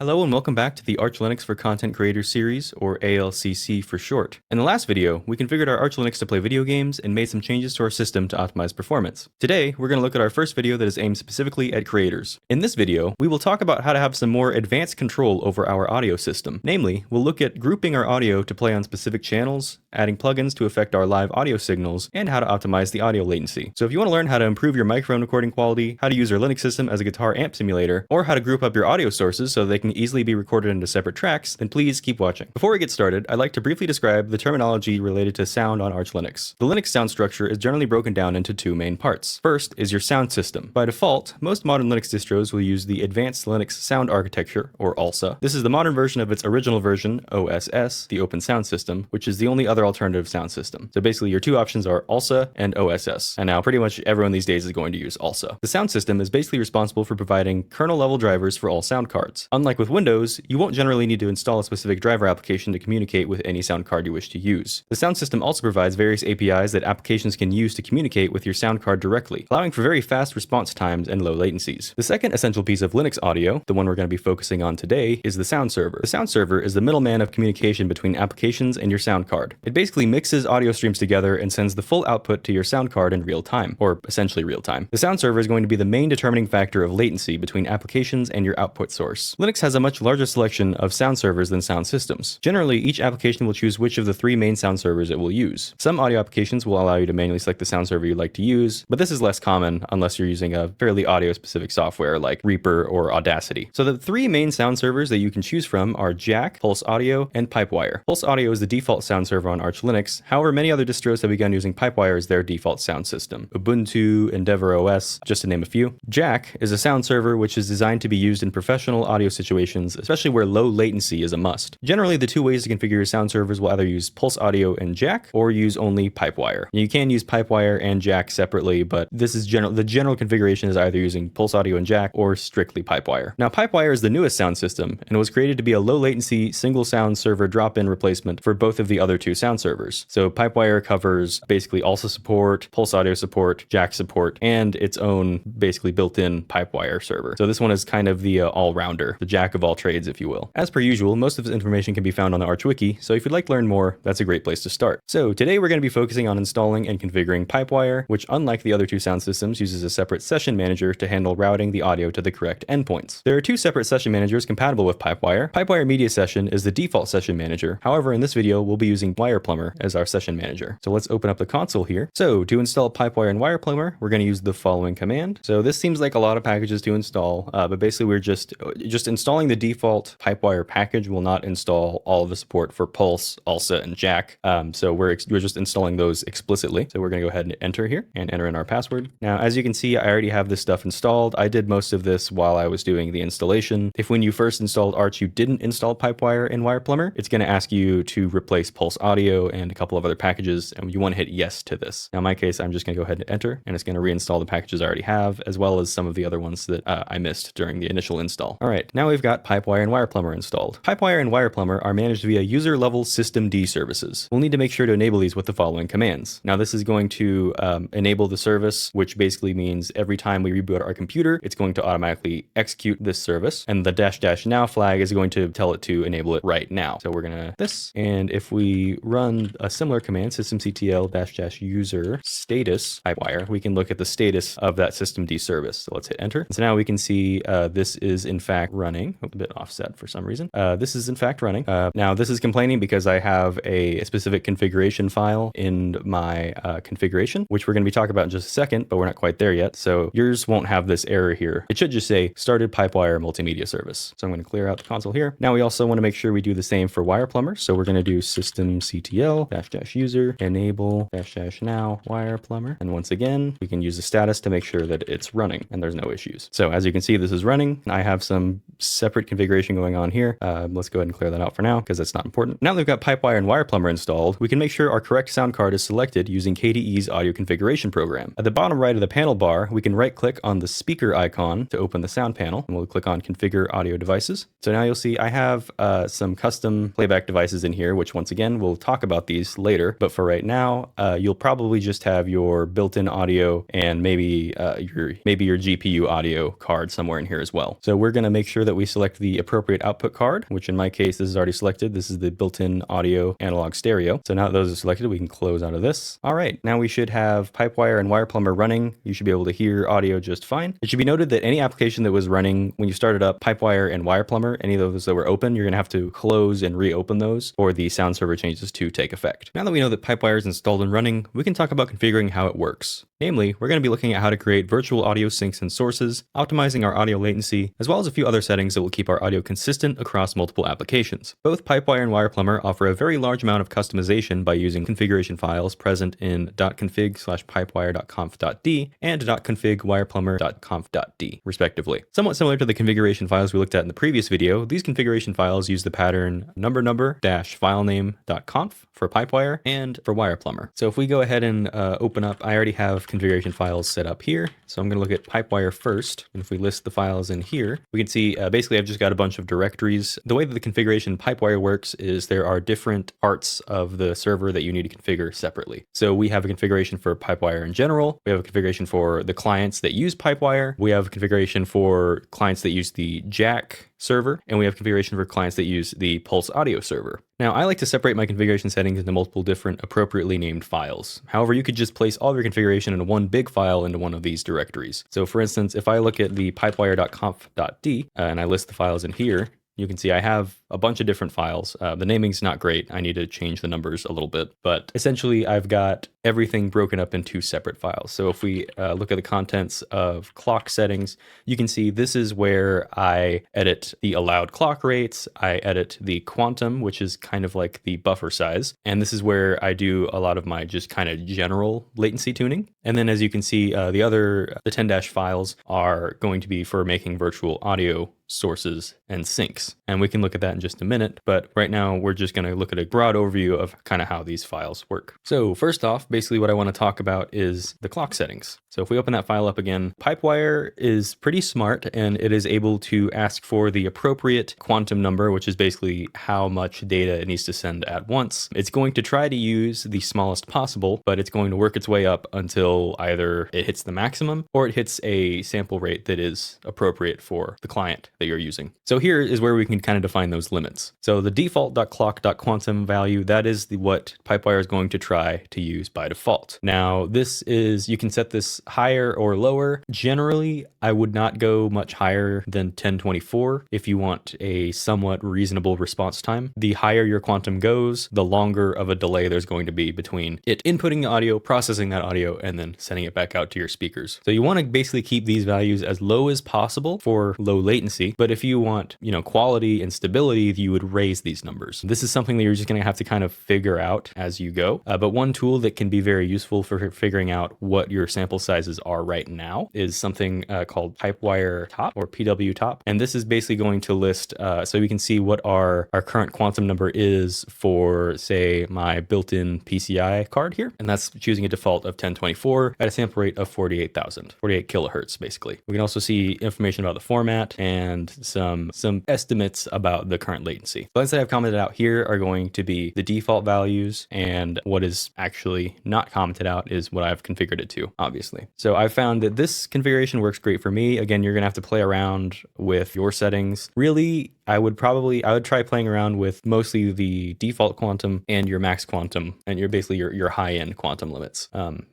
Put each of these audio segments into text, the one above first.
Hello and welcome back to the Arch Linux for Content Creators series, or ALCC for short. In the last video, we configured our Arch Linux to play video games and made some changes to our system to optimize performance. Today, we're going to look at our first video that is aimed specifically at creators. In this video, we will talk about how to have some more advanced control over our audio system. Namely, we'll look at grouping our audio to play on specific channels, adding plugins to affect our live audio signals, and how to optimize the audio latency. So if you want to learn how to improve your microphone recording quality, how to use our Linux system as a guitar amp simulator, or how to group up your audio sources so they can easily be recorded into separate tracks, then please keep watching. Before we get started, I'd like to briefly describe the terminology related to sound on Arch Linux. The Linux sound structure is generally broken down into two main parts. First is your sound system. By default, most modern Linux distros will use the Advanced Linux Sound Architecture, or ALSA. This is the modern version of its original version, OSS, the Open Sound System, which is the only other alternative sound system. So basically your two options are ALSA and OSS. And now pretty much everyone these days is going to use ALSA. The sound system is basically responsible for providing kernel level drivers for all sound cards. Unlike with Windows, you won't generally need to install a specific driver application to communicate with any sound card you wish to use. The sound system also provides various APIs that applications can use to communicate with your sound card directly, allowing for very fast response times and low latencies. The second essential piece of Linux audio, the one we're going to be focusing on today, is the sound server. The sound server is the middleman of communication between applications and your sound card. It basically mixes audio streams together and sends the full output to your sound card in real time, or essentially real time. The sound server is going to be the main determining factor of latency between applications and your output source. Linux has a much larger selection of sound servers than sound systems. Generally, each application will choose which of the three main sound servers it will use. Some audio applications will allow you to manually select the sound server you'd like to use, but this is less common unless you're using a fairly audio-specific software like Reaper or Audacity. So the three main sound servers that you can choose from are Jack, Pulse Audio, and PipeWire. Pulse Audio is the default sound server on Arch Linux. However, many other distros have begun using PipeWire as their default sound system. Ubuntu, Endeavor OS, just to name a few. Jack is a sound server which is designed to be used in professional audio situations, especially where low latency is a must. Generally, the two ways to configure your sound servers will either use Pulse Audio and Jack, or use only PipeWire. You can use PipeWire and Jack separately, but this is the general configuration is either using Pulse Audio and Jack or strictly PipeWire. Now, PipeWire is the newest sound system and was created to be a low latency single sound server drop-in replacement for both of the other two sound servers. So PipeWire covers basically ALSA support, Pulse Audio support, Jack support, and its own basically built-in PipeWire server. So this one is kind of the all-rounder, the jack of all trades, if you will. As per usual, most of this information can be found on the Arch Wiki, so if you'd like to learn more, that's a great place to start. So today we're going to be focusing on installing and configuring PipeWire, which unlike the other two sound systems, uses a separate session manager to handle routing the audio to the correct endpoints. There are two separate session managers compatible with PipeWire. PipeWire Media Session is the default session manager. However, in this video, we'll be using WirePlumber as our session manager. So let's open up the console here. So to install PipeWire and WirePlumber, we're going to use the following command. So this seems like a lot of packages to install, but basically we're just installing the default PipeWire package will not install all of the support for Pulse, ALSA, and Jack. So we're just installing those explicitly. So we're going to go ahead and enter here and enter in our password. Now, as you can see, I already have this stuff installed. I did most of this while I was doing the installation. If when you first installed Arch, you didn't install PipeWire and WirePlumber, it's going to ask you to replace Pulse Audio and a couple of other packages, and you want to hit yes to this. Now, in my case, I'm just going to go ahead and enter, and it's going to reinstall the packages I already have, as well as some of the other ones that I missed during the initial install. All right, now we've got PipeWire and WirePlumber installed. PipeWire and WirePlumber are managed via user-level systemd services. We'll need to make sure to enable these with the following commands. Now, this is going to enable the service, which basically means every time we reboot our computer, it's going to automatically execute this service, and the --now flag is going to tell it to enable it right now. So we're gonna this, and if we run a similar command, systemctl-user status PipeWire, we can look at the status of that systemd service. So let's hit enter. So now we can see this is in fact running. A bit offset for some reason. This is in fact running. Now this is complaining because I have a specific configuration file in my configuration, which we're going to be talking about in just a second, but we're not quite there yet. So yours won't have this error here. It should just say started PipeWire multimedia service. So I'm going to clear out the console here. Now we also want to make sure we do the same for WirePlumber. So we're going to do systemctl-user enable --now WirePlumber. And once again, we can use the status to make sure that it's running and there's no issues. So as you can see, this is running. I have some separate configuration going on here. Let's go ahead and clear that out for now because that's not important. Now that we've got PipeWire and WirePlumber installed, we can make sure our correct sound card is selected using KDE's audio configuration program. At the bottom right of the panel bar, we can right click on the speaker icon to open the sound panel, and we'll click on configure audio devices. So now you'll see I have some custom playback devices in here, which once again, we'll talk about these later. But for right now, you'll probably just have your built-in audio and maybe your GPU audio card somewhere in here as well. So we're going to make sure that we select the appropriate output card, which in my case, this is already selected. This is the built-in audio analog stereo. So now that those are selected, we can close out of this. All right, now we should have PipeWire and WirePlumber running. You should be able to hear audio just fine. It should be noted that any application that was running when you started up PipeWire and WirePlumber, any of those that were open, you're gonna have to close and reopen those for the sound server changes to take effect. Now that we know that PipeWire is installed and running, we can talk about configuring how it works. Namely, we're going to be looking at how to create virtual audio sinks and sources, optimizing our audio latency, as well as a few other settings that will keep our audio consistent across multiple applications. Both PipeWire and WirePlumber offer a very large amount of customization by using configuration files present in .config/pipewire.conf.d and .config-wireplumber.conf.d, respectively. Somewhat similar to the configuration files we looked at in the previous video, these configuration files use the pattern number-filename.conf for PipeWire and for WirePlumber. So if we go ahead and open up, I already have configuration files set up here. So I'm going to look at PipeWire first. And if we list the files in here, we can see basically I've just got a bunch of directories. The way that the configuration PipeWire works is there are different parts of the server that you need to configure separately. So we have a configuration for PipeWire in general. We have a configuration for the clients that use PipeWire. We have a configuration for clients that use the Jack server, and we have configuration for clients that use the Pulse audio server. Now, I like to separate my configuration settings into multiple different appropriately named files. However, you could just place all of your configuration in one big file into one of these directories. So for instance, if I look at the pipewire.conf.d and I list the files in here, you can see I have a bunch of different files. The naming's not great. I need to change the numbers a little bit, but essentially I've got everything broken up in two separate files. So if we look at the contents of clock settings, you can see this is where I edit the allowed clock rates. I edit the quantum, which is kind of like the buffer size. And this is where I do a lot of my just kind of general latency tuning. And then as you can see, the 10- files are going to be for making virtual audio sources and sinks. And we can look at that in just a minute, but right now we're just going to look at a broad overview of kind of how these files work. So first off, basically what I want to talk about is the clock settings. So if we open that file up again, PipeWire is pretty smart and it is able to ask for the appropriate quantum number, which is basically how much data it needs to send at once. It's going to try to use the smallest possible, but it's going to work its way up until either it hits the maximum or it hits a sample rate that is appropriate for the client that you're using. So here is where we can kind of define those limits. So the default.clock.quantum value, that is what PipeWire is going to try to use by default. Now this is, you can set this higher or lower. Generally, I would not go much higher than 1024 if you want a somewhat reasonable response time. The higher your quantum goes, the longer of a delay there's going to be between it inputting the audio, processing that audio, and then sending it back out to your speakers. So you want to basically keep these values as low as possible for low latency. But if you want, quality and stability, you would raise these numbers. This is something that you're just going to have to kind of figure out as you go. But one tool that can be very useful for figuring out what your sample sizes are right now is something called PipeWire Top or PW Top. And this is basically going to list, so we can see what our current quantum number is for, say, my built-in PCI card here. And that's choosing a default of 1024 at a sample rate of 48 kilohertz, basically. We can also see information about the format and some estimates about the current latency. The ones that I've commented out here are going to be the default values, and what is actually not commented out is what I've configured it to, obviously. So I've found that this configuration works great for me. Again, you're gonna have to play around with your settings. Really, I would try playing around with mostly the default quantum and your max quantum and your high-end quantum limits.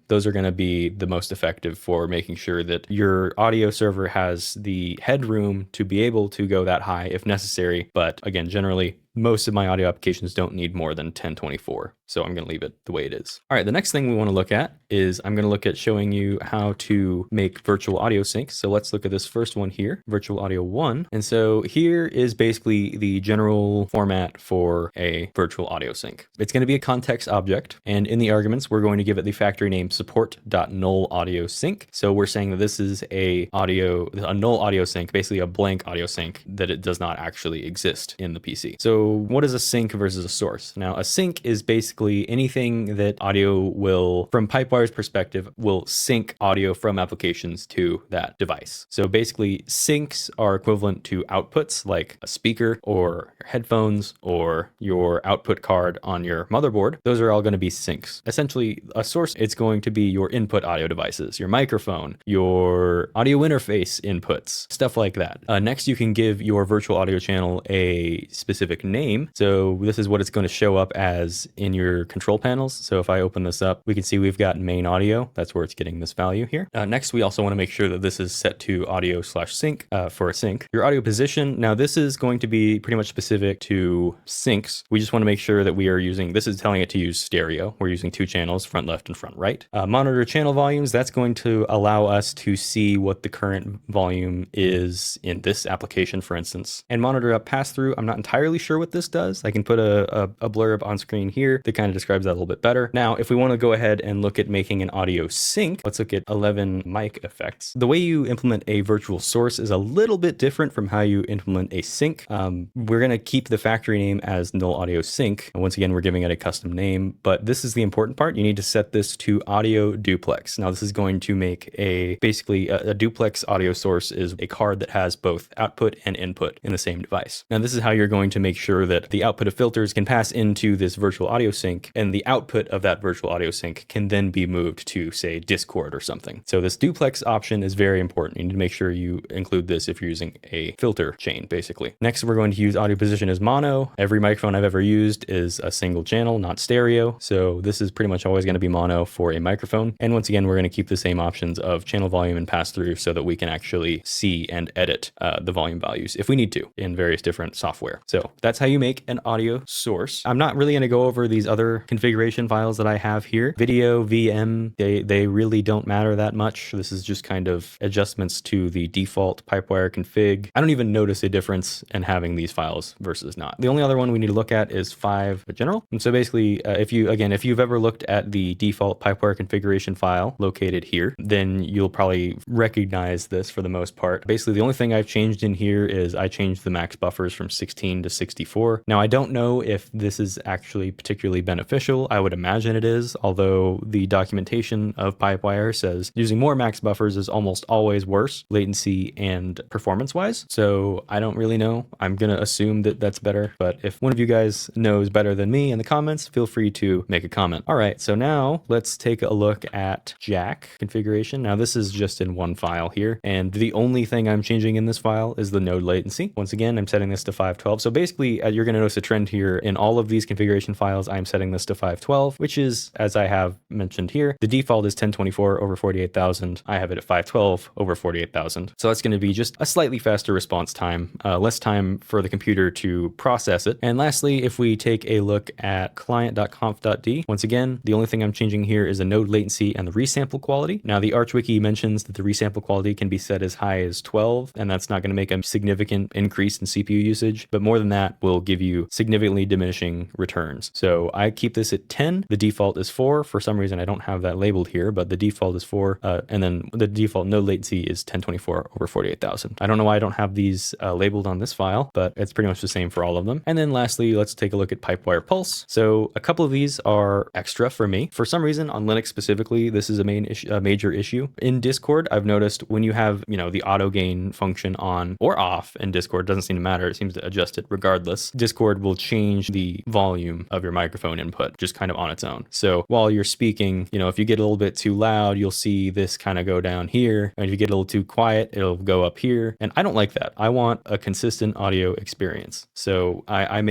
Those are going to be the most effective for making sure that your audio server has the headroom to be able to go that high if necessary. But again, generally, most of my audio applications don't need more than 1024. So I'm going to leave it the way it is. All right, the next thing we want to look at is I'm going to look at showing you how to make virtual audio syncs. So let's look at this first one here, virtual audio 1. And so here is basically the general format for a virtual audio sync. It's going to be a context object. And in the arguments, we're going to give it the factory name support.null audio sync. So we're saying that this is a null audio sync, basically a blank audio sync, that it does not actually exist in the PC. So what is a sync versus a source? Now, a sync is basically anything that audio will, from PipeWire's perspective, will sync audio from applications to that device. So basically, syncs are equivalent to outputs like a speaker or your headphones or your output card on your motherboard, those are all going to be sinks. Essentially, a source, it's going to be your input audio devices, your microphone, your audio interface inputs, stuff like that. Next, you can give your virtual audio channel a specific name. So this is what it's going to show up as in your control panels. So if I open this up, we can see we've got main audio. That's where it's getting this value here. Next, we also want to make sure that this is set to audio/sync for a sync. Your audio position. Now this is going to be pretty much specific to syncs. We just want to make sure that we are using, this is telling it to use stereo. We're using two channels, front left and front right. Monitor channel volumes. That's going to allow us to see what the current volume is in this application, for instance. And monitor up pass through. I'm not entirely sure what this does. I can put a blurb on screen here that kind of describes that a little bit better. Now, if we want to go ahead and look at making an audio sync, let's look at 11 mic effects. The way you implement a virtual source is a little bit different from how you implement a sync. We're going to keep the factory name as null audio sync. And once again, we're giving it a custom name, but this is the important part. You need to set this to audio duplex. Now, this is going to make basically a duplex audio source is a card that has both output and input in the same device. Now, this is how you're going to make sure that the output of filters can pass into this virtual audio sync, and the output of that virtual audio sync can then be moved to, say, Discord or something. So this duplex option is very important. You need to make sure you include this if you're using a filter chain, basically. Next, we're going to use audio position as mono. Every microphone I've ever used is a single channel, not stereo. So this is pretty much always going to be mono for a microphone. And once again, we're going to keep the same options of channel volume and pass through so that we can actually see and edit the volume values if we need to in various different software. So that's how you make an audio source. I'm not really going to go over these other configuration files that I have here. Video, VM, they really don't matter that much. This is just kind of adjustments to the default Pipewire config. I don't even notice a difference in having these files versus not. The only other one we need to look at is 5 general. And so basically, if you've ever looked at the default Pipewire configuration file located here, then you'll probably recognize this for the most part. Basically, the only thing I've changed in here is I changed the max buffers from 16 to 64. Now, I don't know if this is actually particularly beneficial. I would imagine it is, although the documentation of Pipewire says using more max buffers is almost always worse, latency and performance-wise. So I don't really know. I'm going to assume that that's better, but if one of you guys knows better than me in the comments, feel free to make a comment. All right, so now let's take a look at jack configuration. Now this is just in one file here, and the only thing I'm changing in this file is the node latency. Once again, I'm setting this to 512. So basically, you're going to notice a trend here in all of these configuration files. I'm setting this to 512, which is, as I have mentioned here, the default is 1024 over 48,000. I have it at 512 over 48,000. So that's going to be just a slightly faster response time, less time for the computer to process it. And lastly, if we take a look at client.conf.d, once again, the only thing I'm changing here is the node latency and the resample quality. Now, the ArchWiki mentions that the resample quality can be set as high as 12, and that's not going to make a significant increase in CPU usage, but more than that will give you significantly diminishing returns. So I keep this at 10. The default is 4. For some reason, I don't have that labeled here, but the default is 4. And then the default node latency is 1024 over 48,000. I don't know why I don't have these labeled on this file, but it's pretty much the same for all of them. And then lastly, let's take a look at pipewire-pulse. So a couple of these are extra for me. For some reason, on Linux specifically, this is a major issue. In Discord, I've noticed when you have, the auto gain function on or off in Discord, doesn't seem to matter. It seems to adjust it regardless. Discord will change the volume of your microphone input just kind of on its own. So while you're speaking, if you get a little bit too loud, you'll see this kind of go down here. And if you get a little too quiet, it'll go up here. And I don't like that. I want a consistent audio experience. So I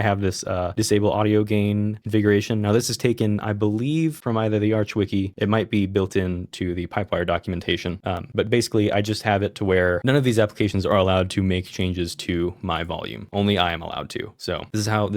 have this disable audio gain configuration. Now this is taken, I believe, from either the ArchWiki. It might be built into the Pipewire documentation. But basically, I just have it to where none of these applications are allowed to make changes to my volume. Only I am allowed to. So this is how,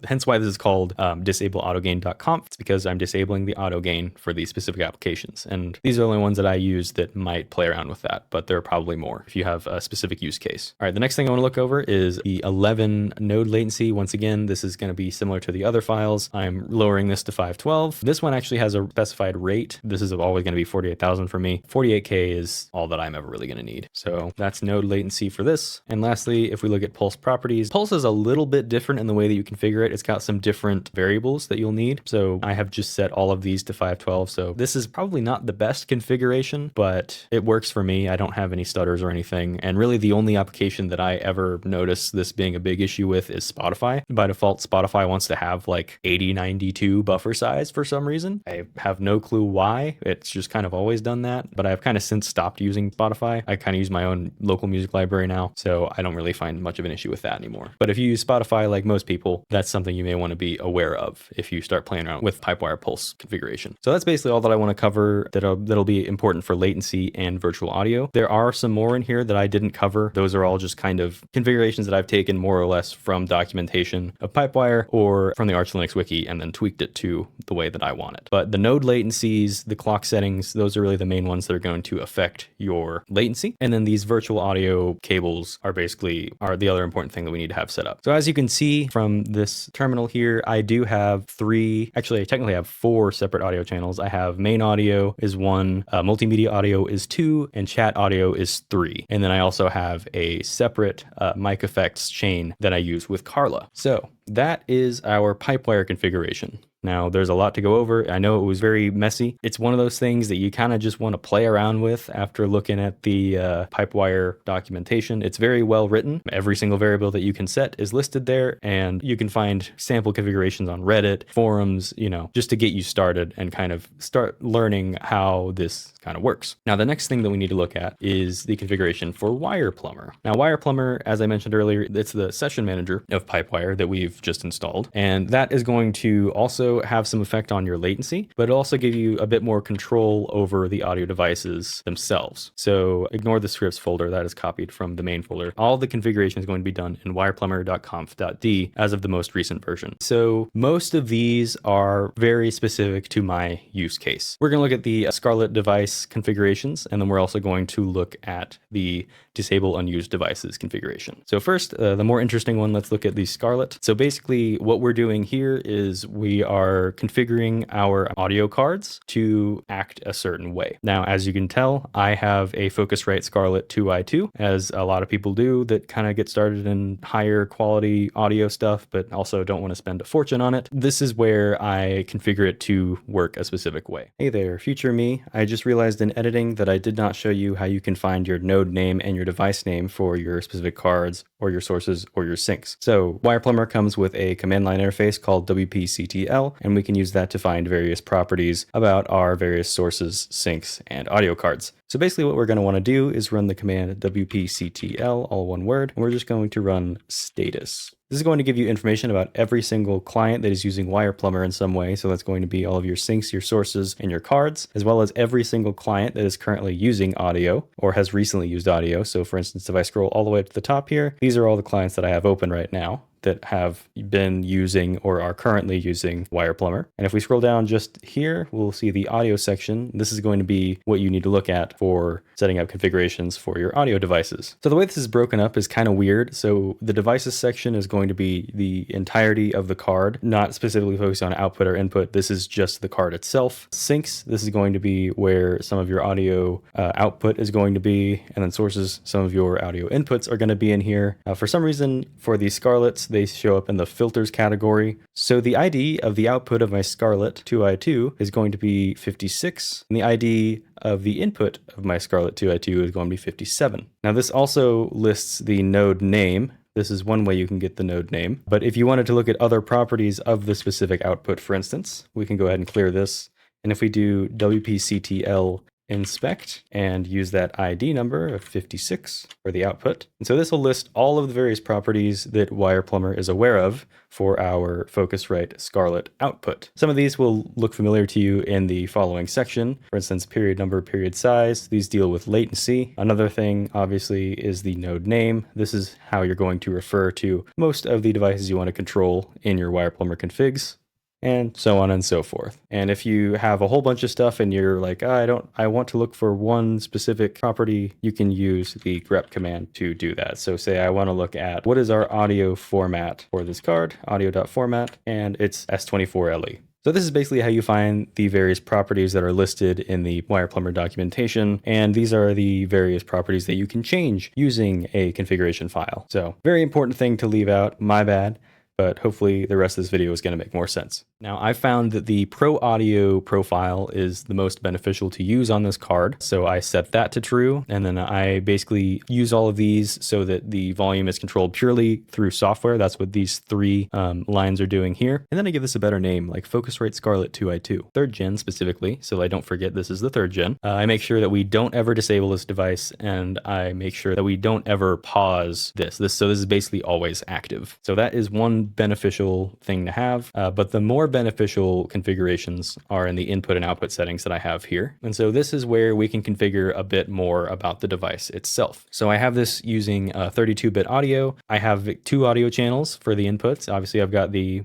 hence why this is called disableautogain.conf. It's because I'm disabling the auto gain for these specific applications. And these are the only ones that I use that might play around with that, but there are probably more if you have a specific use case. All right, the next thing I want to look over is the 11 node latency once again, this is going to be similar to the other files. I'm lowering this to 512. This one actually has a specified rate. This is always going to be 48,000 for me. 48K is all that I'm ever really going to need. So that's node latency for this. And lastly, if we look at Pulse properties, Pulse is a little bit different in the way that you configure it. It's got some different variables that you'll need. So I have just set all of these to 512. So this is probably not the best configuration, but it works for me. I don't have any stutters or anything. And really the only application that I ever notice this being a big issue with is Spotify. By default, Spotify wants to have like 8092 buffer size for some reason. I have no clue why. It's just kind of always done that, but I've kind of since stopped using Spotify. I kind of use my own local music library now, so I don't really find much of an issue with that anymore. But if you use Spotify like most people, that's something you may want to be aware of if you start playing around with pipewire-pulse configuration. So that's basically all that I want to cover that'll be important for latency and virtual audio. There are some more in here that I didn't cover. Those are all just kind of configurations that I've taken more or less from documentation of Pipewire or from the Arch Linux wiki and then tweaked it to the way that I want it. But the node latencies, the clock settings, those are really the main ones that are going to affect your latency. And then these virtual audio cables are the other important thing that we need to have set up. So as you can see from this terminal here, I do have I technically have 4 separate audio channels. I have main audio is 1, multimedia audio is 2, and chat audio is 3. And then I also have a separate mic effects chain that I use with Carla. So that is our Pipewire configuration. Now, there's a lot to go over. I know it was very messy. It's one of those things that you kind of just want to play around with after looking at the Pipewire documentation. It's very well written. Every single variable that you can set is listed there, and you can find sample configurations on Reddit, forums, just to get you started and kind of start learning how this kind of works. Now, the next thing that we need to look at is the configuration for WirePlumber. Now, WirePlumber, as I mentioned earlier, it's the session manager of Pipewire that we've just installed, and that is going to also have some effect on your latency, but it'll also give you a bit more control over the audio devices themselves. So ignore the scripts folder that is copied from the main folder. All the configuration is going to be done in wireplumber.conf.d as of the most recent version. So most of these are very specific to my use case. We're going to look at the Scarlett device configurations, and then we're also going to look at the disable unused devices configuration. So first, the more interesting one, let's look at the Scarlett. So basically what we're doing here is we are configuring our audio cards to act a certain way. Now, as you can tell, I have a Focusrite Scarlett 2i2, as a lot of people do that kind of get started in higher quality audio stuff, but also don't want to spend a fortune on it. This is where I configure it to work a specific way. Hey there, future me. I just realized in editing that I did not show you how you can find your node name and your device name for your specific cards or your sources or your syncs. So WirePlumber comes with a command line interface called wp-ctl, and we can use that to find various properties about our various sources, syncs, and audio cards. So basically what we're going to want to do is run the command wp-ctl, all one word, and we're just going to run status. This is going to give you information about every single client that is using WirePlumber in some way. So that's going to be all of your syncs, your sources, and your cards, as well as every single client that is currently using audio or has recently used audio. So for instance, if I scroll all the way to the top here, these are all the clients that I have open right now that have been using or are currently using WirePlumber. And if we scroll down just here, we'll see the audio section. This is going to be what you need to look at for setting up configurations for your audio devices. So the way this is broken up is kind of weird. So the devices section is going to be the entirety of the card, not specifically focused on output or input. This is just the card itself. Syncs, this is going to be where some of your audio output is going to be, and then sources, some of your audio inputs are going to be in here. For some reason, for the Scarletts, they show up in the filters category. So the ID of the output of my Scarlett 2i2 is going to be 56, and the ID of the input of my Scarlett 2i2 is going to be 57. Now this also lists the node name. This is one way you can get the node name. But if you wanted to look at other properties of the specific output, for instance, we can go ahead and clear this. And if we do wp-ctl inspect and use that ID number of 56 for the output. And so this will list all of the various properties that WirePlumber is aware of for our Focusrite Scarlett output. Some of these will look familiar to you in the following section. For instance, period number, period size. These deal with latency. Another thing, obviously, is the node name. This is how you're going to refer to most of the devices you want to control in your WirePlumber configs, and so on and so forth. And if you have a whole bunch of stuff and you're like, I want to look for one specific property, you can use the grep command to do that. So say I want to look at what is our audio format for this card, audio.format, and it's S24LE. So this is basically how you find the various properties that are listed in the WirePlumber documentation, and these are the various properties that you can change using a configuration file. So very important thing to leave out, my bad, but hopefully the rest of this video is going to make more sense. Now, I found that the Pro Audio profile is the most beneficial to use on this card. So I set that to true, and then I basically use all of these so that the volume is controlled purely through software. That's what these three lines are doing here. And then I give this a better name, like Focusrite Scarlett 2i2, 3rd gen specifically, so I don't forget this is the 3rd gen. I make sure that we don't ever disable this device, and I make sure that we don't ever pause this. So this is basically always active. So that is one beneficial thing to have, but the more beneficial configurations are in the input and output settings that I have here. And so this is where we can configure a bit more about the device itself. So I have this using 32-bit audio. I have 2 audio channels for the inputs. Obviously I've got the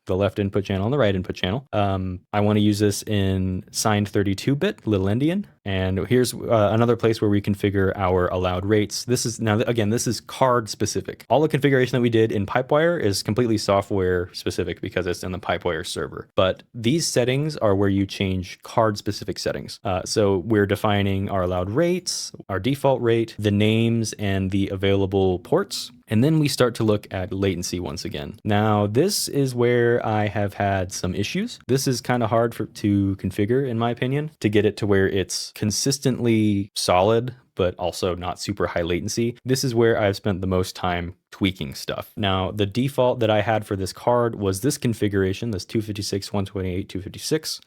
left input channel and the right input channel. I want to use this in signed 32-bit, little endian. And here's another place where we configure our allowed rates. This is, now again, this is card specific. All the configuration that we did in PipeWire is completely software specific because it's in the PipeWire server. But these settings are where you change card specific settings. So we're defining our allowed rates, our default rate, the names, and the available ports. And then we start to look at latency once again. Now, this is where I have had some issues. This is kind of hard to configure, in my opinion, to get it to where it's consistently solid, but also not super high latency. This is where I've spent the most time tweaking stuff. Now, the default that I had for this card was this configuration, this 256, 128, 256.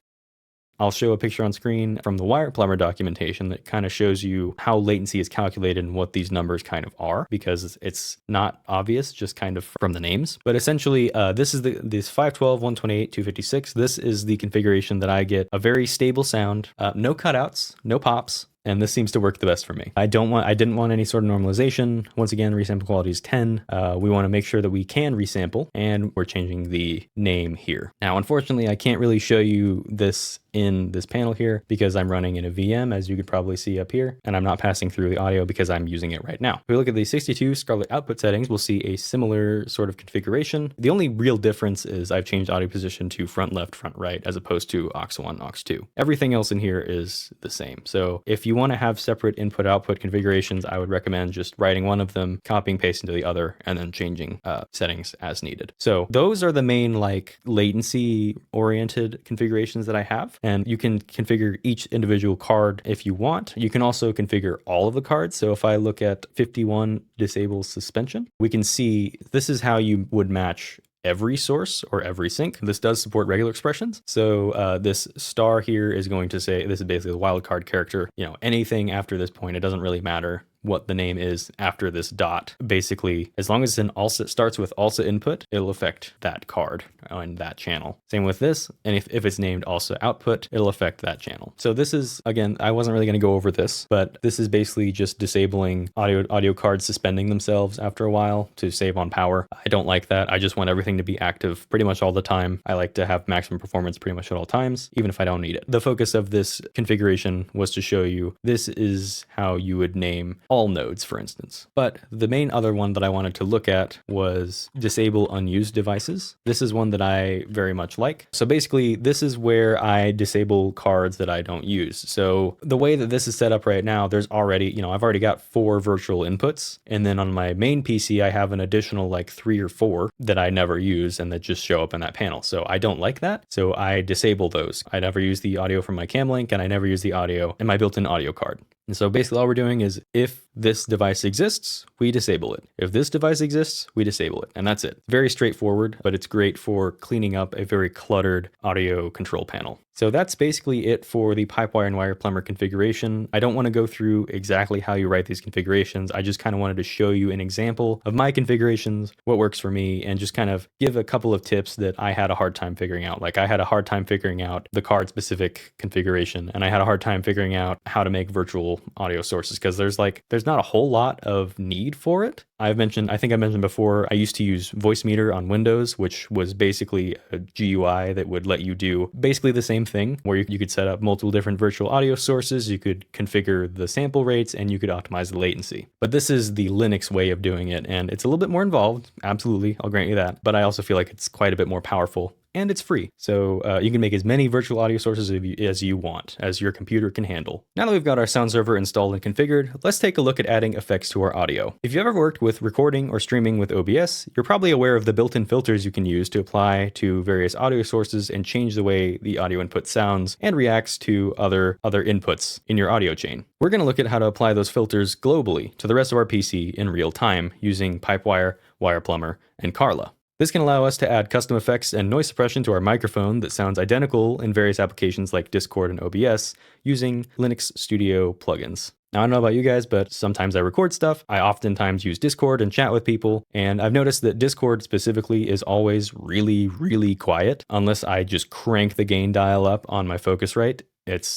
I'll show a picture on screen from the WirePlumber documentation that kind of shows you how latency is calculated and what these numbers kind of are, because it's not obvious just kind of from the names. But essentially, this is this 512, 128, 256. This is the configuration that I get a very stable sound, no cutouts, no pops. And this seems to work the best for me. I didn't want any sort of normalization. Once again, resample quality is 10. We want to make sure that we can resample, and we're changing the name here. Now, unfortunately, I can't really show you this in this panel here because I'm running in a VM, as you could probably see up here, and I'm not passing through the audio because I'm using it right now. If we look at the 62 Scarlett output settings, we'll see a similar sort of configuration. The only real difference is I've changed audio position to front left, front right, as opposed to aux 1, aux 2. Everything else in here is the same. So if you want to have separate input output configurations, I would recommend just writing one of them, copying paste into the other, and then changing settings as needed. So those are the main like latency oriented configurations that I have. And you can configure each individual card if you want. You can also configure all of the cards. So if I look at 51 disable suspension, we can see this is how you would match every source or every sync. This does support regular expressions. So this star here is going to say, this is basically the wildcard character. You know, anything after this point, it doesn't really matter what the name is after this dot. Basically, as long as it's an ALSA, starts with ALSA input, it'll affect that card on that channel. Same with this, and if it's named ALSA output, it'll affect that channel. So this is, again, I wasn't really going to go over this, but this is basically just disabling audio cards suspending themselves after a while to save on power. I don't like that. I just want everything to be active pretty much all the time. I like to have maximum performance pretty much at all times, even if I don't need it. The focus of this configuration was to show you this is how you would name all nodes, for instance. But the main other one that I wanted to look at was disable unused devices. This is one that I very much like. So basically, this is where I disable cards that I don't use. So the way that this is set up right now, there's already, I've already got 4 virtual inputs. And then on my main PC, I have an additional like 3 or 4 that I never use and that just show up in that panel. So I don't like that. So I disable those. I never use the audio from my cam link, and I never use the audio in my built-in audio card. And so basically all we're doing is if this device exists, we disable it. If this device exists, we disable it. And that's it. Very straightforward, but it's great for cleaning up a very cluttered audio control panel. So that's basically it for the PipeWire and WirePlumber configuration. I don't want to go through exactly how you write these configurations. I just kind of wanted to show you an example of my configurations, what works for me, and just kind of give a couple of tips that I had a hard time figuring out. Like I had a hard time figuring out the card specific configuration, and I had a hard time figuring out how to make virtual audio sources because there's not a whole lot of need for it. I think I mentioned before, I used to use Voicemeeter on Windows, which was basically a GUI that would let you do basically the same thing, where you could set up multiple different virtual audio sources, you could configure the sample rates, and you could optimize the latency. But this is the Linux way of doing it, and it's a little bit more involved, absolutely, I'll grant you that, but I also feel like it's quite a bit more powerful and it's free. So you can make as many virtual audio sources as you want, as your computer can handle. Now that we've got our sound server installed and configured, let's take a look at adding effects to our audio. If you've ever worked with recording or streaming with OBS, you're probably aware of the built-in filters you can use to apply to various audio sources and change the way the audio input sounds and reacts to other inputs in your audio chain. We're going to look at how to apply those filters globally to the rest of our PC in real time using PipeWire, WirePlumber, and Carla. This can allow us to add custom effects and noise suppression to our microphone that sounds identical in various applications like Discord and OBS using Linux Studio plugins. Now, I don't know about you guys, but sometimes I record stuff. I oftentimes use Discord and chat with people, and I've noticed that Discord specifically is always really, really quiet unless I just crank the gain dial up on my Focusrite.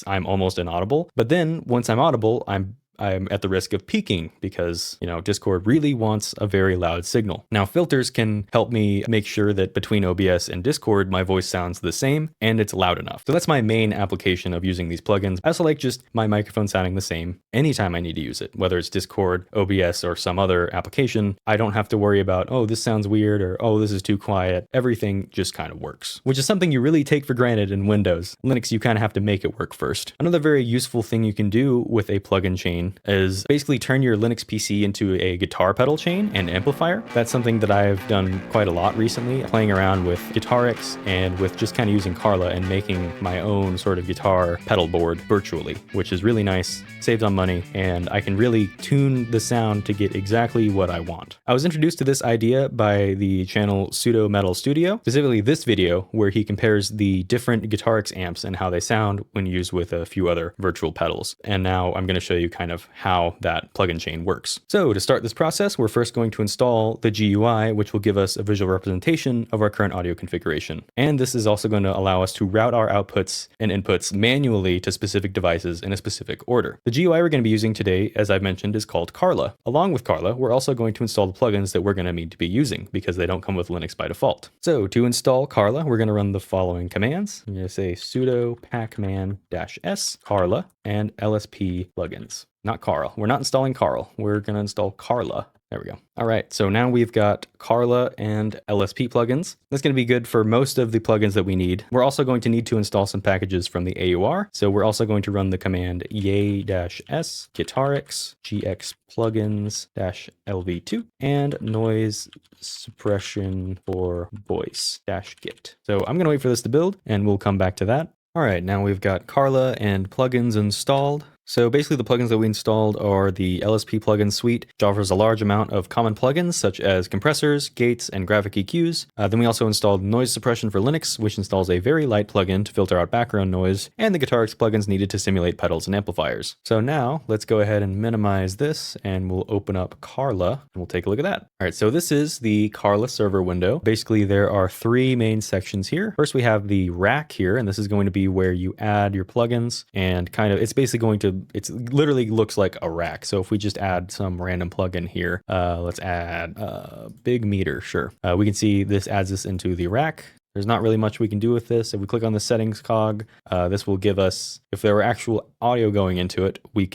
I'm almost inaudible. But then once I'm audible, I'm at the risk of peaking because, Discord really wants a very loud signal. Now, filters can help me make sure that between OBS and Discord, my voice sounds the same and it's loud enough. So that's my main application of using these plugins. I also like just my microphone sounding the same anytime I need to use it, whether it's Discord, OBS, or some other application. I don't have to worry about, oh, this sounds weird, or oh, this is too quiet. Everything just kind of works, which is something you really take for granted in Windows. Linux, you kind of have to make it work first. Another very useful thing you can do with a plugin chain is basically turn your Linux PC into a guitar pedal chain and amplifier. That's something that I've done quite a lot recently, playing around with Guitarix and with just kind of using Carla and making my own sort of guitar pedal board virtually, which is really nice, saves on money, and I can really tune the sound to get exactly what I want. I was introduced to this idea by the channel Sudo Metal Studio, specifically this video where he compares the different Guitarix amps and how they sound when used with a few other virtual pedals. And now I'm going to show you kind of how that plugin chain works. So to start this process, we're first going to install the GUI, which will give us a visual representation of our current audio configuration. And this is also going to allow us to route our outputs and inputs manually to specific devices in a specific order. The GUI we're going to be using today, as I've mentioned, is called Carla. Along with Carla, we're also going to install the plugins that we're going to need to be using because they don't come with Linux by default. So to install Carla, we're going to run the following commands. I'm going to say sudo pacman-s Carla and lsp-plugins. Not Carl. We're not installing Carl. We're going to install Carla. There we go. All right, so now we've got Carla and LSP plugins. That's going to be good for most of the plugins that we need. We're also going to need to install some packages from the AUR. So we're also going to run the command yay-s Guitarix gx plugins-lv2 and noise suppression for voice-git. So I'm going to wait for this to build and we'll come back to that. All right, now we've got Carla and plugins installed. So basically the plugins that we installed are the LSP plugin suite, which offers a large amount of common plugins such as compressors, gates, and graphic EQs. Then we also installed noise suppression for Linux, which installs a very light plugin to filter out background noise, and the Guitarix plugins needed to simulate pedals and amplifiers. So now let's go ahead and minimize this and we'll open up Carla and we'll take a look at that. All right, so this is the Carla server window. Basically there are three main sections here. First we have the rack here, and this is going to be where you add your plugins and it's basically going to it literally looks like a rack. So if we just add some random plugin here, let's add a big meter, sure. We can see this adds this into the rack. There's not really much we can do with this. If we click on the settings cog, this will give us, if there were actual audio going into it, we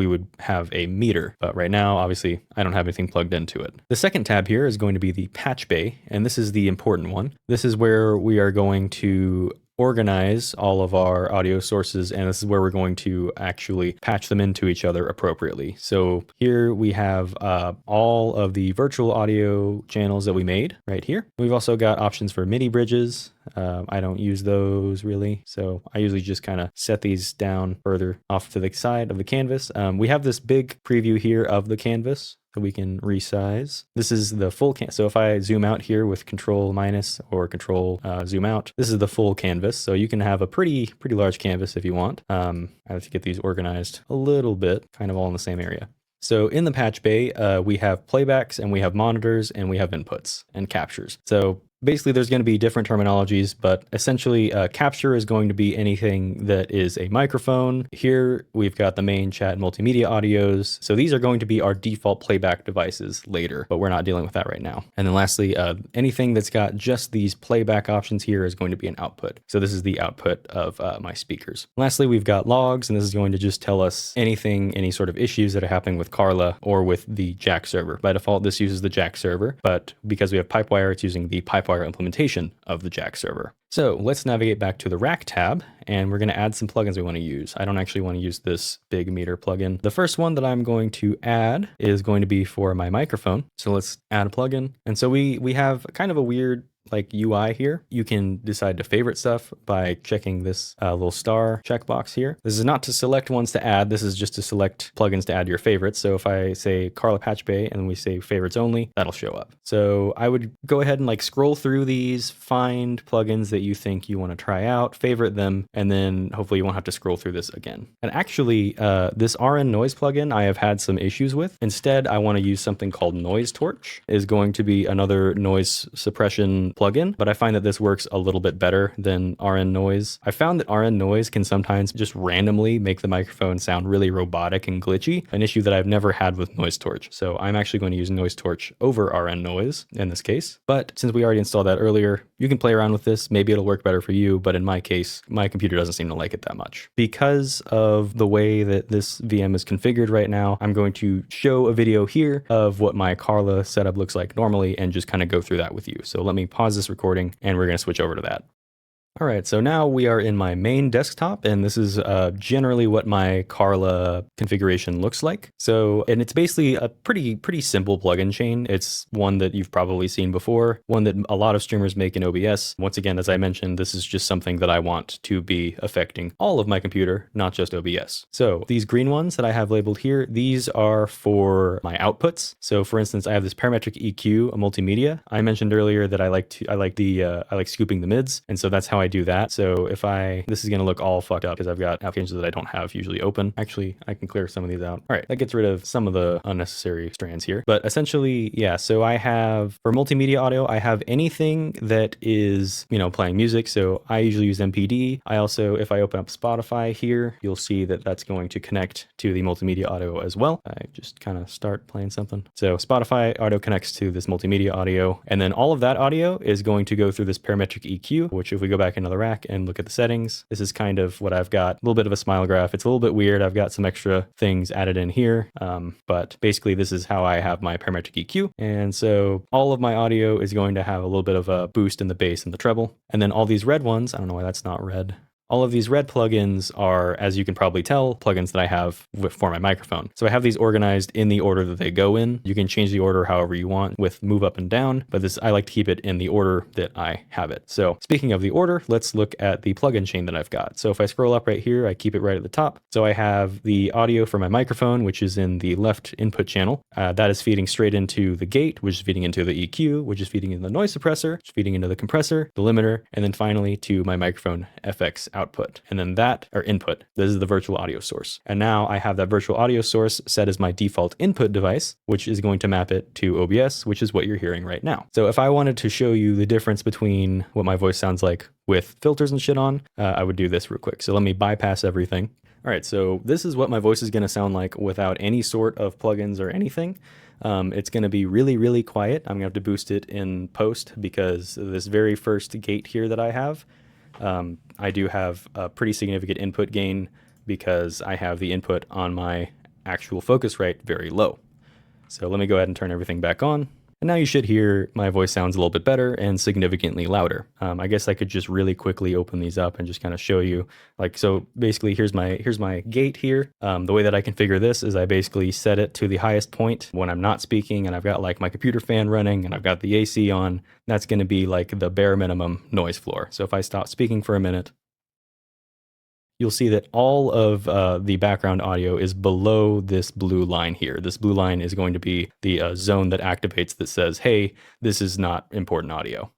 would have a meter. But right now, obviously, I don't have anything plugged into it. The second tab here is going to be the patch bay, and this is the important one. This is where we are going to organize all of our audio sources, and this is where we're going to actually patch them into each other appropriately. So here we have all of the virtual audio channels that we made right here. We've also got options for MIDI bridges. I don't use those really, so I usually just kind of set these down further off to the side of the canvas. We have this big preview here of the canvas that we can resize. This is the full so if I zoom out here with control minus or control zoom out, this is the full canvas. So you can have a pretty large canvas if you want. I have to get these organized a little bit, kind of all in the same area. So in the patch bay, we have playbacks and we have monitors and we have inputs and captures. So basically, there's going to be different terminologies, but essentially capture is going to be anything that is a microphone. Here, we've got the main chat and multimedia audios. So these are going to be our default playback devices later, but we're not dealing with that right now. And then lastly, anything that's got just these playback options here is going to be an output. So this is the output of my speakers. Lastly, we've got logs, and this is going to just tell us any sort of issues that are happening with Carla or with the Jack server. By default, this uses the Jack server, but because we have PipeWire, it's using the pipewire pipewire implementation of the Jack server. So let's navigate back to the rack tab, and we're going to add some plugins we want to use. I don't actually want to use this big meter plugin. The first one that I'm going to add is going to be for my microphone. So let's add a plugin. And so we have kind of a weird like UI here. You can decide to favorite stuff by checking this little star checkbox here. This is not to select ones to add. This is just to select plugins to add to your favorites. So if I say Carla Patch Bay and we say favorites only, that'll show up. So I would go ahead and like scroll through these, find plugins that you think you want to try out, favorite them, and then hopefully you won't have to scroll through this again. And actually this RN noise plugin I have had some issues with. Instead, I want to use something called Noisetorch. Is going to be another noise suppression plugin, but I find that this works a little bit better than RN noise. I found that RN noise can sometimes just randomly make the microphone sound really robotic and glitchy, an issue that I've never had with Noisetorch. So I'm actually going to use Noisetorch over RN noise in this case. But since we already installed that earlier, you can play around with this. Maybe it'll work better for you, but in my case, my computer doesn't seem to like it that much. Because of the way that this VM is configured right now, I'm going to show a video here of what my Carla setup looks like normally and just kind of go through that with you. So let me pause this recording and we're going to switch over to that. All right, so now we are in my main desktop, and this is generally what my Carla configuration looks like. So, and it's basically a pretty simple plugin chain. It's one that you've probably seen before, one that a lot of streamers make in OBS. Once again, as I mentioned, this is just something that I want to be affecting all of my computer, not just OBS. So these green ones that I have labeled here, these are for my outputs. So for instance, I have this parametric EQ, a multimedia. I mentioned earlier that I like scooping the mids, and so that's how I do that. So if this is going to look all fucked up because I've got applications that I don't have usually open. Actually, I can clear some of these out. All right, that gets rid of some of the unnecessary strands here. But essentially, yeah, so I have, for multimedia audio, I have anything that is, playing music. So I usually use MPD. I also, if I open up Spotify here, you'll see that that's going to connect to the multimedia audio as well. I just kind of start playing something. So Spotify audio connects to this multimedia audio, and then all of that audio is going to go through this parametric EQ, which if we go back into the rack and look at the settings, this is kind of what I've got. A little bit of a smile graph. It's a little bit weird. I've got some extra things added in here. But basically this is how I have my parametric EQ. And so all of my audio is going to have a little bit of a boost in the bass and the treble. And then all these red ones, I don't know why that's not red. All of these red plugins are, as you can probably tell, plugins that I have for my microphone. So I have these organized in the order that they go in. You can change the order however you want with move up and down, but I like to keep it in the order that I have it. So speaking of the order, let's look at the plugin chain that I've got. So if I scroll up right here, I keep it right at the top. So I have the audio for my microphone, which is in the left input channel. That is feeding straight into the gate, which is feeding into the EQ, which is feeding into the noise suppressor, which is feeding into the compressor, the limiter, and then finally to my microphone FX output. And then input, this is the virtual audio source. And now I have that virtual audio source set as my default input device, which is going to map it to OBS, which is what you're hearing right now. So if I wanted to show you the difference between what my voice sounds like with filters and shit on, I would do this real quick. So let me bypass everything. All right, so this is what my voice is going to sound like without any sort of plugins or anything. It's going to be really, really quiet. I'm going to have to boost it in post because this very first gate here that I have, I do have a pretty significant input gain because I have the input on my actual focus rate very low. So let me go ahead and turn everything back on. And now you should hear my voice sounds a little bit better and significantly louder. I guess I could just really quickly open these up and just kind of show you. So basically here's my gate here. The way that I configure this is I basically set it to the highest point when I'm not speaking, and I've got like my computer fan running and I've got the AC on. That's going to be like the bare minimum noise floor. So if I stop speaking for a minute, you'll see that all of the background audio is below this blue line here. This blue line is going to be the zone that activates that says, hey, this is not important audio.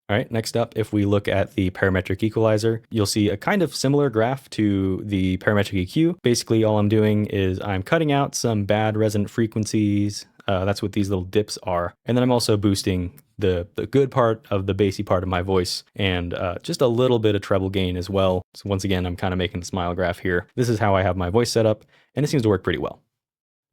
All right, next up, if we look at the parametric equalizer, you'll see a kind of similar graph to the parametric EQ. Basically, all I'm doing is I'm cutting out some bad resonant frequencies. That's what these little dips are. And then I'm also boosting the good part of the bassy part of my voice and just a little bit of treble gain as well. So once again, I'm kind of making the smile graph here. This is how I have my voice set up, and it seems to work pretty well.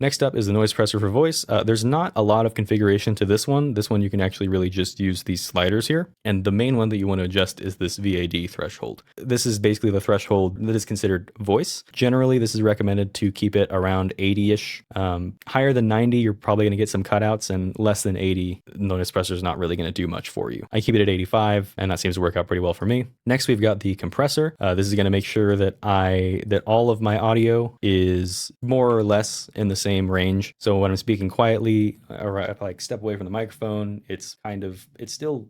Next up is the noise suppressor for voice. There's not a lot of configuration to this one. This one you can actually really just use these sliders here. And the main one that you want to adjust is this VAD threshold. This is basically the threshold that is considered voice. Generally, this is recommended to keep it around 80-ish. Higher than 90, you're probably going to get some cutouts, and less than 80, the noise suppressor is not really going to do much for you. I keep it at 85, and that seems to work out pretty well for me. Next, we've got the compressor. This is going to make sure that all of my audio is more or less in the same range. So when I'm speaking quietly, or if I like step away from the microphone, it's still,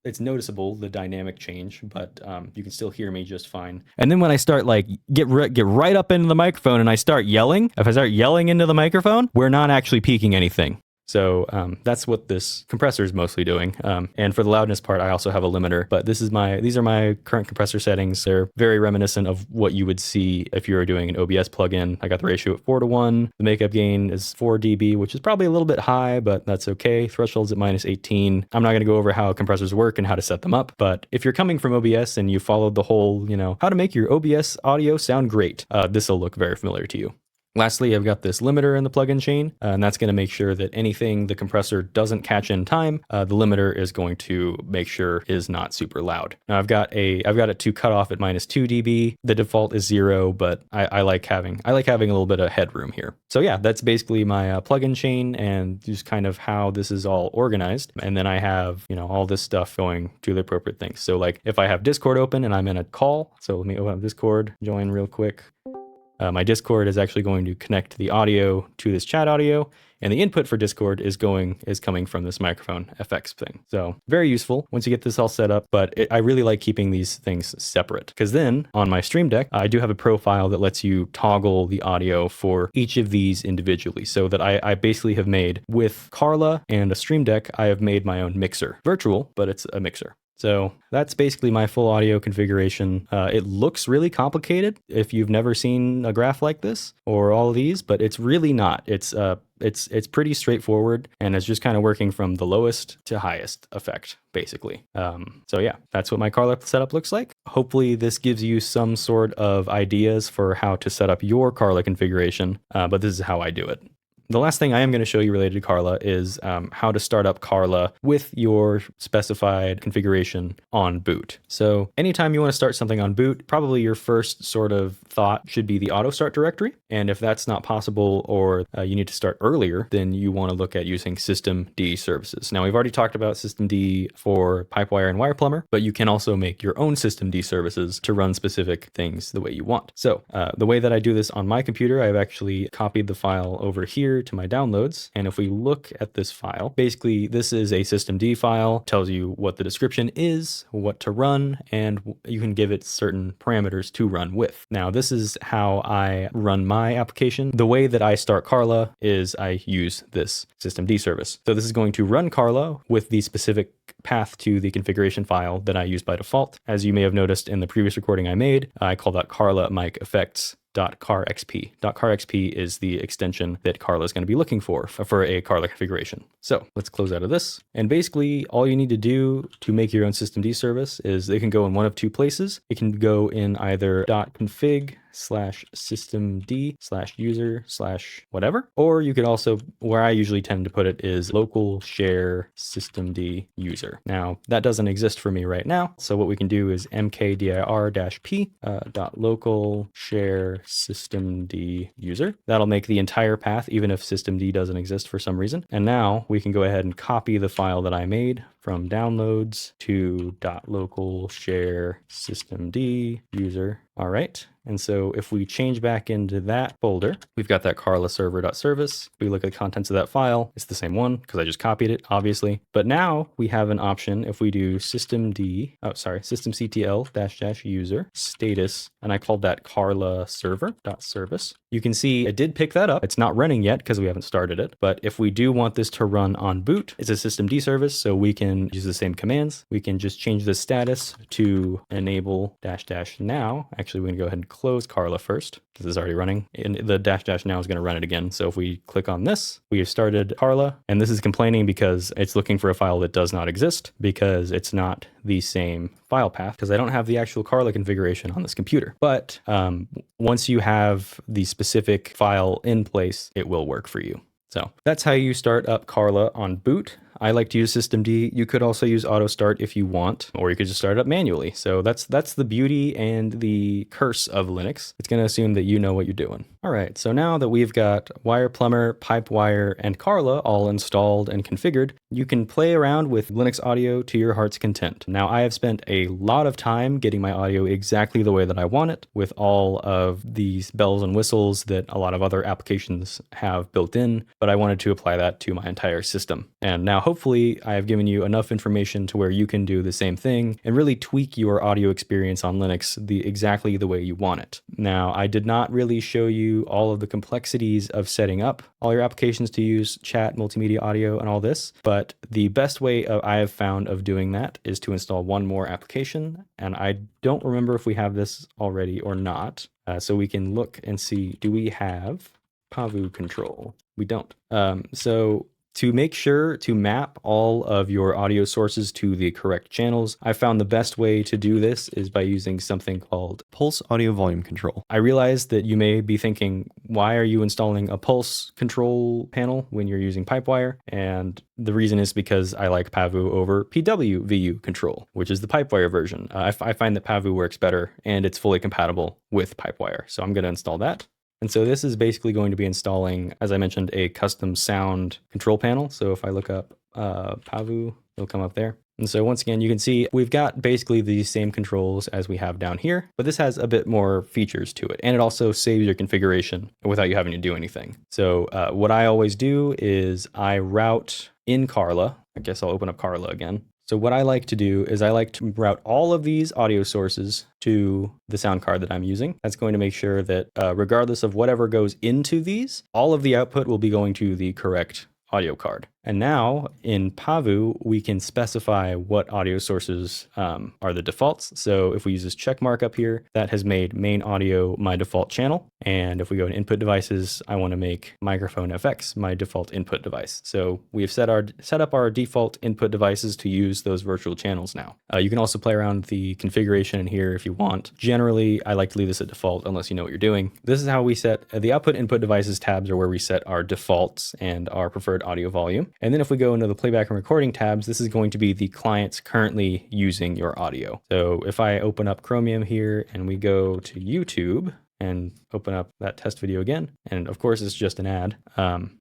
it's noticeable, the dynamic change, but you can still hear me just fine. And then when I start like get right up into the microphone and I start yelling, if I start yelling into the microphone, we're not actually peaking anything. So that's what this compressor is mostly doing. And for the loudness part, I also have a limiter, but these are my current compressor settings. They're very reminiscent of what you would see if you were doing an OBS plugin. I got the ratio at 4:1. The makeup gain is 4 dB, which is probably a little bit high, but that's okay. Threshold's at -18. I'm not going to go over how compressors work and how to set them up, but if you're coming from OBS and you followed the whole, how to make your OBS audio sound great, this will look very familiar to you. Lastly, I've got this limiter in the plugin chain, and that's going to make sure that anything the compressor doesn't catch in time, the limiter is going to make sure is not super loud. Now I've got it to cut off at -2 dB. The default is 0, but I like having a little bit of headroom here. So yeah, that's basically my plugin chain and just kind of how this is all organized. And then I have, all this stuff going to the appropriate things. So like if I have Discord open and I'm in a call, so let me open up Discord, join real quick. My Discord is actually going to connect the audio to this chat audio, and the input for Discord is coming from this microphone FX thing. So very useful once you get this all set up, but I really like keeping these things separate, because then on my Stream Deck, I do have a profile that lets you toggle the audio for each of these individually, so that I basically have made, with Carla and a Stream Deck, I have made my own mixer. Virtual, but it's a mixer. So that's basically my full audio configuration. It looks really complicated if you've never seen a graph like this or all of these, but it's really not. It's pretty straightforward, and it's just kind of working from the lowest to highest effect, basically. So yeah, that's what my Carla setup looks like. Hopefully this gives you some sort of ideas for how to set up your Carla configuration, but this is how I do it. The last thing I am going to show you related to Carla is how to start up Carla with your specified configuration on boot. So anytime you want to start something on boot, probably your first sort of thought should be the auto start directory. And if that's not possible, or you need to start earlier, then you want to look at using systemd services. Now, we've already talked about systemd for PipeWire and WirePlumber, but you can also make your own systemd services to run specific things the way you want. So the way that I do this on my computer, I've actually copied the file over here to my downloads. And if we look at this file, basically this is a systemd file, tells you what the description is, what to run, and you can give it certain parameters to run with. Now, this is how I run my application. The way that I start Carla is I use this systemd service. So this is going to run Carla with the specific path to the configuration file that I use by default. As you may have noticed in the previous recording I made, I called that Carla mic effects .carxp. .carxp is the extension that Carla is going to be looking for a Carla configuration. So let's close out of this. And basically all you need to do to make your own systemd service is they can go in one of two places. It can go in either .config/systemd/user/whatever, or you could also, where I usually tend to put it is local share systemd user. Now that doesn't exist for me right now. So what we can do is mkdir-p .local share systemd user. That'll make the entire path, even if systemd doesn't exist for some reason. And now we can go ahead and copy the file that I made from downloads to .local share systemd user. All right. And so if we change back into that folder, we've got that Carla server.service. We look at the contents of that file. It's the same one because I just copied it, obviously. But now we have an option if we do systemctl-user status, and I called that Carla server.service. You can see it did pick that up. It's not running yet because we haven't started it. But if we do want this to run on boot, it's a systemd service, so we can use the same commands. We can just change the status to enable -- now. Actually, we're going to go ahead and close Carla first. This is already running, and the dash dash now is going to run it again. So if we click on this, we have started Carla, and this is complaining because it's looking for a file that does not exist because it's not the same file path, because I don't have the actual Carla configuration on this computer. But once you have the specific file in place, it will work for you. So that's how you start up Carla on boot. I like to use systemd. You could also use auto start if you want, or you could just start it up manually. So that's the beauty and the curse of Linux. It's going to assume that you know what you're doing. All right, so now that we've got WirePlumber, PipeWire, and Carla all installed and configured, you can play around with Linux audio to your heart's content. Now, I have spent a lot of time getting my audio exactly the way that I want it, with all of these bells and whistles that a lot of other applications have built in, but I wanted to apply that to my entire system. And now hopefully I have given you enough information to where you can do the same thing and really tweak your audio experience on Linux exactly the way you want it. Now, I did not really show you all of the complexities of setting up all your applications to use chat, multimedia audio, and all this, but the best way I have found of doing that is to install one more application, and I don't remember if we have this already or not, so we can look and see, do we have Pavu control? We don't. So to make sure to map all of your audio sources to the correct channels, I found the best way to do this is by using something called Pulse Audio Volume Control. I realize that you may be thinking, why are you installing a Pulse control panel when you're using PipeWire? And the reason is because I like Pavu over PWVU control, which is the PipeWire version. I find that Pavu works better and it's fully compatible with PipeWire. So I'm going to install that. And so this is basically going to be installing, as I mentioned, a custom sound control panel. So if I look up Pavu, it'll come up there. And so once again, you can see we've got basically the same controls as we have down here, but this has a bit more features to it. And it also saves your configuration without you having to do anything. So what I always do is I route in Carla. I guess I'll open up Carla again. So what I like to do is I like to route all of these audio sources to the sound card that I'm using. That's going to make sure that regardless of whatever goes into these, all of the output will be going to the correct audio card. And now in Pavu, we can specify what audio sources are the defaults. So if we use this check mark up here, that has made main audio my default channel. And if we go to input devices, I want to make microphone FX my default input device. So we have set up our default input devices to use those virtual channels now. You can also play around the configuration in here if you want. Generally, I like to leave this at default unless you know what you're doing. This is how we set the output input devices tabs are where we set our defaults and our preferred audio volume. And then if we go into the playback and recording tabs, this is going to be the clients currently using your audio. So if I open up Chromium here and we go to YouTube and open up that test video again, and of course it's just an ad,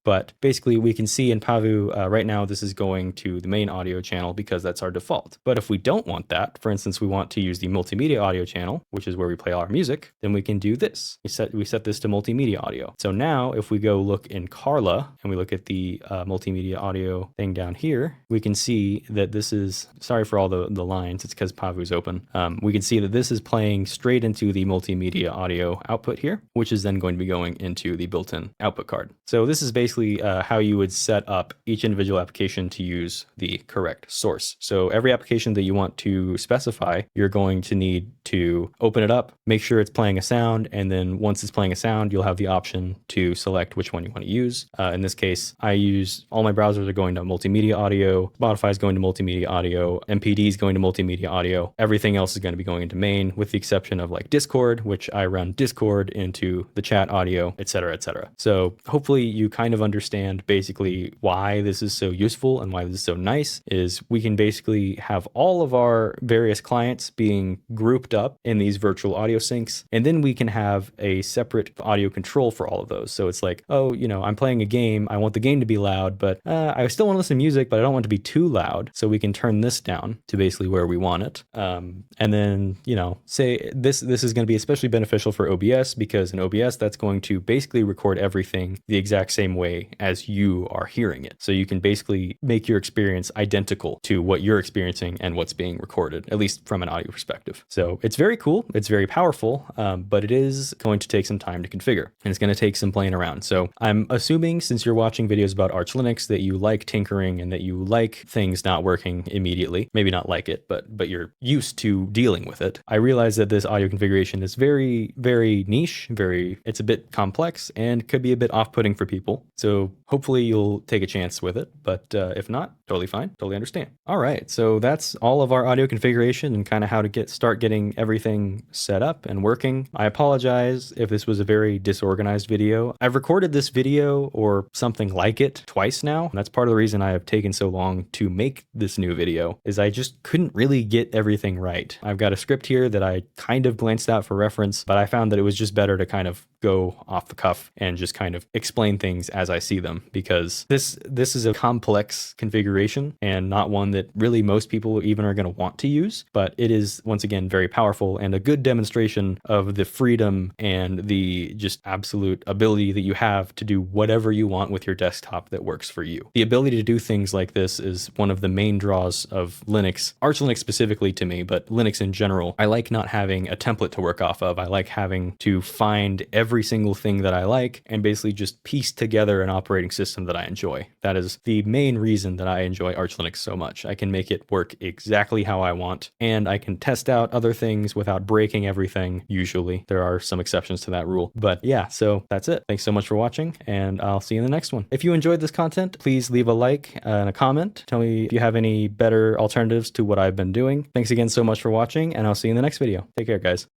but basically we can see in Pavu right now this is going to the main audio channel because that's our default. But if we don't want that, for instance, we want to use the multimedia audio channel, which is where we play all our music, then we can do this. We set this to multimedia audio. So now if we go look in Carla and we look at the multimedia audio thing down here, we can see that this is, sorry for all the lines, it's because Pavu's open. We can see that this is playing straight into the multimedia audio output here, which is then going to be going into the built-in output card. So this is basically how you would set up each individual application to use the correct source. So every application that you want to specify, you're going to need to open it up, make sure it's playing a sound, and then once it's playing a sound, you'll have the option to select which one you want to use. In this case, I use, all my browsers are going to multimedia audio, Spotify is going to multimedia audio, MPD is going to multimedia audio, everything else is going to be going into main, with the exception of like Discord, which I run Discord into the chat audio, etc., etc. So hopefully you kind of understand basically why this is so useful and why this is so nice, is we can basically have all of our various clients being grouped up in these virtual audio syncs, and then we can have a separate audio control for all of those. So it's like, oh, you know, I'm playing a game, I want the game to be loud, but I still want to listen to music, but I don't want it to be too loud. So we can turn this down to basically where we want it. And then, you know, say this is going to be especially beneficial for OBS, because in OBS, that's going to basically record everything the exact same way as you are hearing it. So you can basically make your experience identical to what you're experiencing and what's being recorded, at least from an audio perspective. So it's very cool. It's very powerful, but it is going to take some time to configure, and it's going to take some playing around. So I'm assuming, since you're watching videos about Arch Linux, that you like tinkering and that you like things not working immediately. Maybe not like it, but you're used to dealing with it. I realize that this audio configuration is very, very very niche, it's a bit complex and could be a bit off-putting for people. So hopefully you'll take a chance with it, but if not, totally fine, totally understand. All right, so that's all of our audio configuration and kind of how to start getting everything set up and working. I apologize if this was a very disorganized video. I've recorded this video or something like it twice now. That's part of the reason I have taken so long to make this new video, is I just couldn't really get everything right. I've got a script here that I kind of glanced at for reference, but I found that it was just better to kind of go off the cuff and just kind of explain things as I see them, because this is a complex configuration and not one that really most people even are going to want to use, but it is once again very powerful and a good demonstration of the freedom and the just absolute ability that you have to do whatever you want with your desktop that works for you. The ability to do things like this is one of the main draws of Linux, Arch Linux specifically to me, but Linux in general. I like not having a template to work off of. I like having to find every single thing that I like and basically just piece together an operating system that I enjoy. That is the main reason that I enjoy Arch Linux so much. I can make it work exactly how I want, and I can test out other things without breaking everything. Usually there are some exceptions to that rule, but yeah, so that's it. Thanks so much for watching, and I'll see you in the next one. If you enjoyed this content, please leave a like and a comment. Tell me if you have any better alternatives to what I've been doing. Thanks again so much for watching, and I'll see you in the next video. Take care, guys.